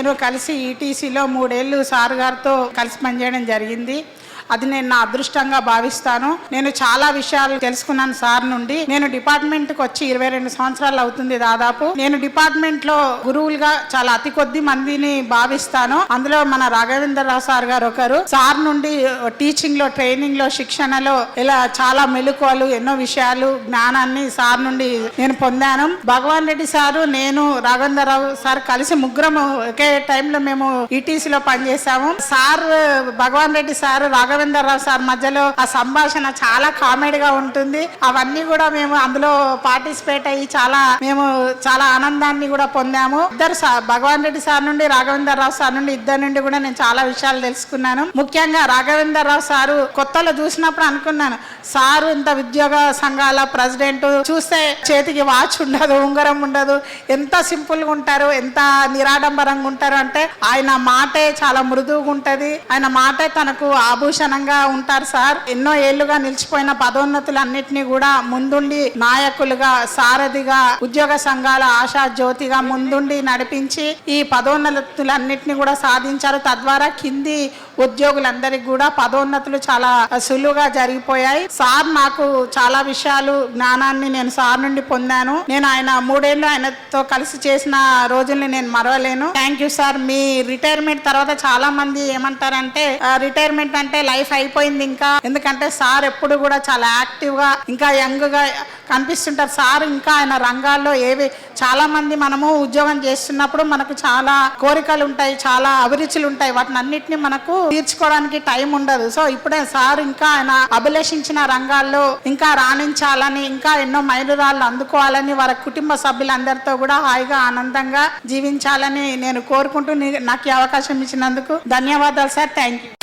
నేను కలిసి ఈటీసీలో 3 ఏళ్ళు సార్ గారితో కలిసి పనిచేయడం జరిగింది. అది నేను నా అదృష్టంగా భావిస్తాను. నేను చాలా విషయాలు తెలుసుకున్నాను సార్ నుండి. నేను డిపార్ట్మెంట్కి వచ్చి 22 సంవత్సరాలు అవుతుంది దాదాపు. నేను డిపార్ట్మెంట్లో గురువులుగా చాలా అతి కొద్ది మందిని భావిస్తాను. అందులో మన రాఘవేంద్రరావు సార్ గారు ఒకరు. సార్ నుండి టీచింగ్ లో, ట్రైనింగ్ లో, శిక్షణలో ఇలా చాలా మెలకువలు, ఎన్నో విషయాలు, జ్ఞానాన్ని సార్ నుండి నేను పొందాను. భగవాన్ రెడ్డి సారు, నేను, రాఘవేంద్రరావు సార్ కలిసి ముగ్గురం ఒకే టైంలో మేము ఈటీసీలో పనిచేసాము. సార్, భగవాన్ రెడ్డి సార్, రాఘవేంద్రరావు సార్ మధ్యలో ఆ సంభాషణ చాలా కామెడీగా ఉంటుంది. అవన్నీ కూడా మేము అందులో పార్టిసిపేట్ అయ్యి చాలా ఆనందాన్ని కూడా పొందాము. ఇద్దరు భగవాన్ రెడ్డి సార్ నుండి, రాఘవేంద్రరావు సార్ నుండి, ఇద్దరు నుండి కూడా నేను చాలా విషయాలు తెలుసుకున్నాను. ముఖ్యంగా రాఘవేంద్రరావు సారు కొత్తలో చూసినప్పుడు అనుకున్నాను, సారు ఇంత ఉద్యోగ సంఘాల ప్రెసిడెంట్, చూస్తే చేతికి వాచ్ ఉండదు, ఉంగరం ఉండదు, ఎంత సింపుల్ గా ఉంటారు, ఎంత నిరాడంబరంగా ఉంటారు అంటే ఆయన మాటే చాలా మృదువుగా ఉంటది. ఆయన మాటే తనకు ఆభూషణంగా ఉంటారు సార్. ఎన్నో ఏళ్లుగా నిలిచిపోయిన పదోన్నతులన్నిటినీ కూడా ముందుండి నాయకులుగా, సారథిగా, ఉద్యోగ సంఘాల ఆశా జ్యోతిగా ముందుండి నడిపించి ఈ పదోన్నతులన్నిటినీ కూడా సాధించారు. తద్వారా కింది ఉద్యోగులందరికీ కూడా పదోన్నతులు చాలా సులువుగా జరిగిపోయాయి. సార్ నాకు చాలా విషయాలు, జ్ఞానాన్ని నేను సార్ నుండి పొందాను. నేను ఆయన 3 ఏళ్ళు ఆయనతో కలిసి చేసిన రోజుల్ని నేను మరవలేను. Thank you sir. మీ రిటైర్మెంట్ తర్వాత చాలా మంది ఏమంటారంటే రిటైర్మెంట్ అంటే లైఫ్ అయిపోయింది ఇంకా, ఎందుకంటే సార్ ఎప్పుడు కూడా చాలా యాక్టివ్ గా, ఇంకా యంగ్ గా కనిపిస్తుంటారు. సార్ ఇంకా ఆయన రంగాల్లో చాలా మంది మనము ఉద్యోగం చేస్తున్నప్పుడు మనకు చాలా కోరికలు ఉంటాయి, చాలా అభిరుచులు ఉంటాయి, వాటిని అన్నిటిని మనకు తీర్చుకోవడానికి టైం ఉండదు. సో ఇప్పుడే సార్ ఇంకా ఆయన అభిలషించిన రంగాల్లో ఇంకా రాణించాలని, ఇంకా ఎన్నో మైలురాళ్ళు అందుకోవాలని, వారి కుటుంబ సభ్యులందరితో కూడా హాయిగా ఆనందంగా జీవించాలని నేను కోరుకుంటూ నాకు ఈ అవకాశం ఇచ్చినందుకు ధన్యవాదాలు సార్. Thank you.